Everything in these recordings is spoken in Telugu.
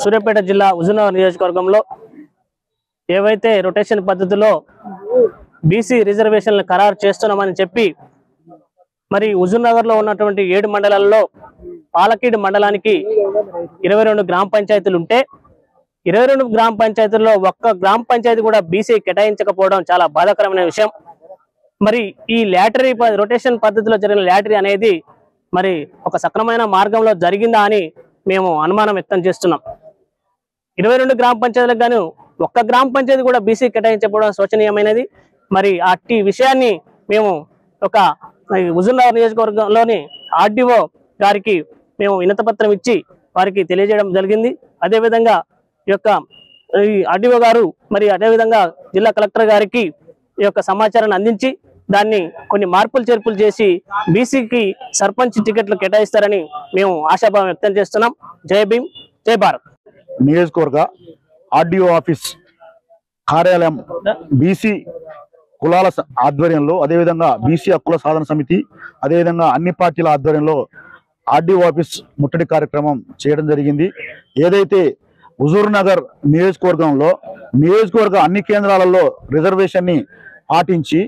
సూర్యాపేట జిల్లా హుజూర్నగర్ నియోజకవర్గంలో ఏవైతే రొటేషన్ పద్ధతిలో బీసీ రిజర్వేషన్లను ఖరారు చేస్తున్నామని చెప్పి మరి హుజూర్నగర్లో ఉన్నటువంటి 7 మండలాల్లో పాలకీడు మండలానికి 22 గ్రామ పంచాయతీలు ఉంటే 22 గ్రామ పంచాయతీల్లో ఒక్క గ్రామ పంచాయతీ కూడా బీసీ కేటాయించకపోవడం చాలా బాధాకరమైన విషయం. మరి ఈ లాటరీ రొటేషన్ పద్ధతిలో జరిగిన లాటరీ అనేది మరి ఒక సక్రమైన మార్గంలో జరిగిందా అని మేము అనుమానం వ్యక్తం చేస్తున్నాం. 22 గ్రామ పంచాయతీలకు గాను ఒక్క గ్రామ పంచాయతీ కూడా బీసీ కేటాయించకపోవడం శోచనీయమైనది. మరి అట్టి విషయాన్ని మేము ఒక హుజూర్నగర్ నియోజకవర్గంలోని ఆర్డీఓ గారికి మేము వినతిపత్రం ఇచ్చి వారికి తెలియజేయడం జరిగింది. అదేవిధంగా ఈ యొక్క ఆర్డీఓ గారు మరి అదేవిధంగా జిల్లా కలెక్టర్ గారికి ఈ యొక్క సమాచారాన్ని అందించి దాన్ని కొన్ని మార్పులు చేర్పులు చేసి బీసీకి సర్పంచ్ టికెట్లు కేటాయిస్తారని మేము ఆశాభావం వ్యక్తం చేస్తున్నాం. జై భీమ్, జై భారత్. నియోజకవర్గ ఆర్డీఓ ఆఫీస్ కార్యాలయం బీసీ కులాల ఆధ్వర్యంలో, అదేవిధంగా బీసీ హక్కుల సాధన సమితి, అదేవిధంగా అన్ని పార్టీల ఆధ్వర్యంలో ఆర్డీఓ ఆఫీస్ ముట్టడి కార్యక్రమం చేయడం జరిగింది. ఏదైతే హుజూర్నగర్ నియోజకవర్గంలో నియోజకవర్గ అన్ని కేంద్రాలలో రిజర్వేషన్ని పాటించి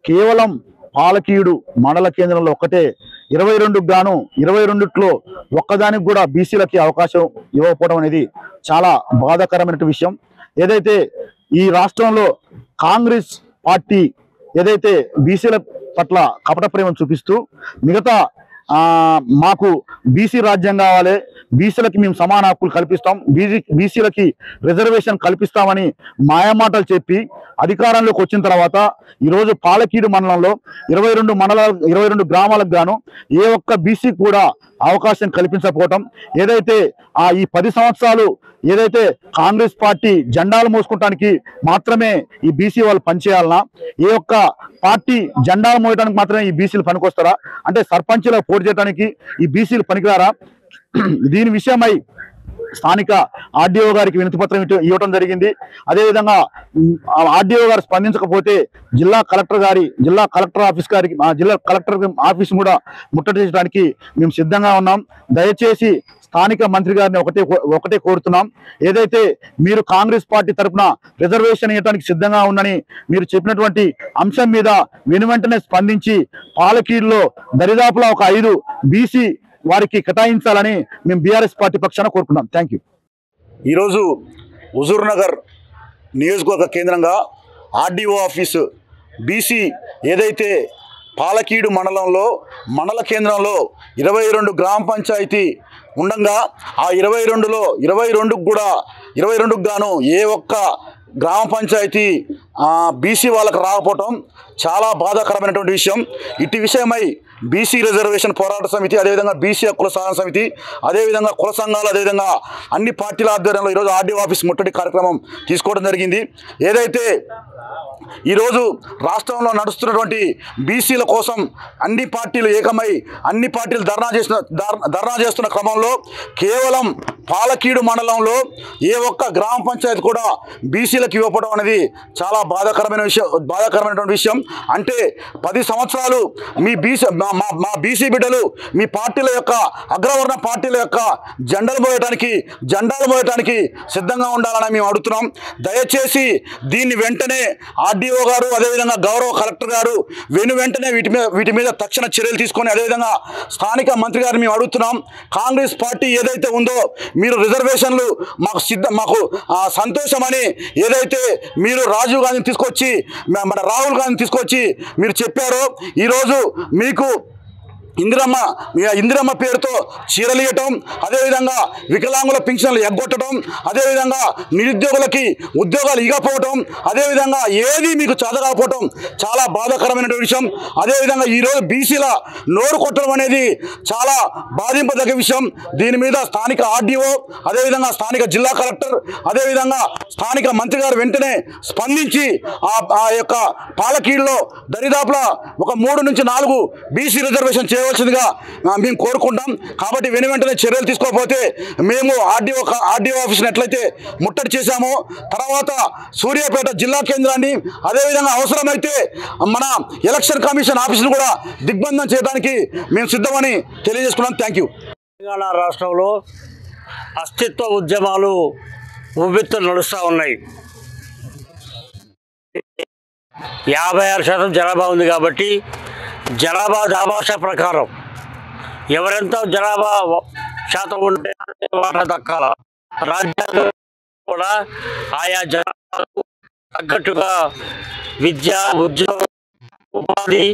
కేవలం పాలకీడు మండల కేంద్రంలో ఒక్కటే 22 గాను 22లో ఒక్కదానికి కూడా బీసీలకి అవకాశం ఇవ్వకపోవడం అనేది చాలా బాధాకరమైన విషయం. ఏదైతే ఈ రాష్ట్రంలో కాంగ్రెస్ పార్టీ ఏదైతే బీసీల పట్ల కపట ప్రేమను చూపిస్తూ మిగతా మాకు బీసీ రాజ్యం కావాలి, బీసీలకి మేము సమాన హక్కులు కల్పిస్తాం, బీసీలకి రిజర్వేషన్ కల్పిస్తామని మాయమాటలు చెప్పి అధికారంలోకి వచ్చిన తర్వాత ఈరోజు పాలకీడు మండలంలో 22 గ్రామాలకు గాను ఏ ఒక్క బీసీ కూడా అవకాశం కల్పించకపోవటం, ఏదైతే ఈ 10 సంవత్సరాలు ఏదైతే కాంగ్రెస్ పార్టీ జెండాలు మోసుకుంటానికి మాత్రమే ఈ బీసీ వాళ్ళు పనిచేయాలన్నా, ఏ ఒక్క పార్టీ జెండాలు మోయడానికి మాత్రమే ఈ బీసీలు పనికొస్తారా? అంటే సర్పంచ్లకు పోటీ చేయడానికి ఈ బీసీలు పనికిరారా? దీని విషయమై స్థానిక ఆర్డీఓ గారికి వినతిపత్రం ఇవ్వడం జరిగింది. అదేవిధంగా ఆర్డీఓ గారు స్పందించకపోతే జిల్లా కలెక్టర్ ఆఫీస్ కూడా ముట్టడి చేయడానికి మేము సిద్ధంగా ఉన్నాం. దయచేసి స్థానిక మంత్రి గారిని ఒకటే కోరుతున్నాం. ఏదైతే మీరు కాంగ్రెస్ పార్టీ తరఫున రిజర్వేషన్ ఇవ్వడానికి సిద్ధంగా ఉందని మీరు చెప్పినటువంటి అంశం మీద వెనువెంటనే స్పందించి పాలకీడులో దరిదాపులా ఒక 5 బీసీ వారికి కేటాయించాలని మేము బీఆర్ఎస్ పార్టీ పక్షాన కోరుకున్నాం. Thank you. ఈరోజు హుజూర్నగర్ నియోజకవర్గ కేంద్రంగా ఆర్డీఓ ఆఫీసు బీసీ ఏదైతే పాలకీడు మండల కేంద్రంలో 22 గ్రామ పంచాయతీ ఉండగా ఆ 22కు గాను ఏ ఒక్క గ్రామ పంచాయతీ బీసీ వాళ్ళకు రాకపోవటం చాలా బాధాకరమైనటువంటి విషయం. ఇట్టి విషయమై బీసీ రిజర్వేషన్ పోరాట సమితి, అదేవిధంగా బీసీ హక్కుల సాధన సమితి, అదేవిధంగా కుల సంఘాలు, అదేవిధంగా అన్ని పార్టీల ఆధ్వర్యంలో ఈరోజు ఆర్డీఓ ఆఫీస్ ముట్టడి కార్యక్రమం తీసుకోవడం జరిగింది. ఏదైతే ఈరోజు రాష్ట్రంలో నడుస్తున్నటువంటి బీసీల కోసం అన్ని పార్టీలు ఏకమై అన్ని పార్టీలు ధర్నా చేస్తున్న క్రమంలో కేవలం పాలకీడు మండలంలో ఏ ఒక్క గ్రామ పంచాయతీ కూడా బీసీలకు ఇవ్వకపోవడం అనేది చాలా బాధాకరమైనటువంటి విషయం. అంటే 10 సంవత్సరాలు మా బీసీ బిడ్డలు మీ పార్టీల యొక్క అగ్రవర్ణ పార్టీల యొక్క జెండాలు మోయటానికి సిద్ధంగా ఉండాలని మేము అడుగుతున్నాం. దయచేసి దీన్ని వెంటనే ఆర్డీఓ గారు, అదేవిధంగా గౌరవ కలెక్టర్ గారు వెంటనే వీటి మీద తక్షణ చర్యలు తీసుకొని, అదేవిధంగా స్థానిక మంత్రి గారిని మేము అడుగుతున్నాం. కాంగ్రెస్ పార్టీ ఏదైతే ఉందో మీరు రిజర్వేషన్లు మాకు సంతోషమని ఏదైతే మీరు రాజీవ్ గాంధీని తీసుకొచ్చి మన రాహుల్ గాంధీని తీసుకొచ్చి మీరు చెప్పారో, ఈరోజు మీకు ఇందిరమ్మ పేరుతో చీరలియటం, అదేవిధంగా వికలాంగుల పింఛన్లు ఎగ్గొట్టడం, అదేవిధంగా నిరుద్యోగులకి ఉద్యోగాలు ఇవ్వకపోవటం, అదేవిధంగా ఏది మీకు చదవకపోవటం చాలా బాధాకరమైన విషయం. అదేవిధంగా ఈరోజు బీసీల నోరు కొట్టడం అనేది చాలా బాధింపదగ్గ విషయం. దీని మీద స్థానిక ఆర్డీఓ, అదేవిధంగా స్థానిక జిల్లా కలెక్టర్, అదేవిధంగా స్థానిక మంత్రి గారు వెంటనే స్పందించి ఆ యొక్క పాలకీడులో దరిదాపులా ఒక 3 నుంచి 4 బీసీ రిజర్వేషన్ చేయవలసిందిగా మేము కోరుకుంటాం. కాబట్టి వెంటనే చర్యలు తీసుకోకపోతే మేము ఆర్డీఓ ఆఫీస్ని ఎట్లయితే ముట్టడి చేశామో తర్వాత సూర్యాపేట జిల్లా కేంద్రాన్ని, అదేవిధంగా అవసరమైతే మన ఎలక్షన్ కమిషన్ ఆఫీస్ను కూడా దిగ్బంధం చేయడానికి మేము సిద్ధమని తెలియజేసుకున్నాం. Thank you. తెలంగాణ రాష్ట్రంలో అస్తిత్వ ఉద్యమాలు ఉవ్వెత్తున నడుస్తూ ఉన్నాయి. 56% జనాభా ఉంది కాబట్టి జనాభా దామాషా ప్రకారం ఎవరెంత జనాభా శాతం ఉంటే వాటా దక్కాల. రాజ్యాంగం కూడా ఆయా జనాభాకు తగ్గట్టుగా విద్య, ఉద్యోగం, ఉపాధి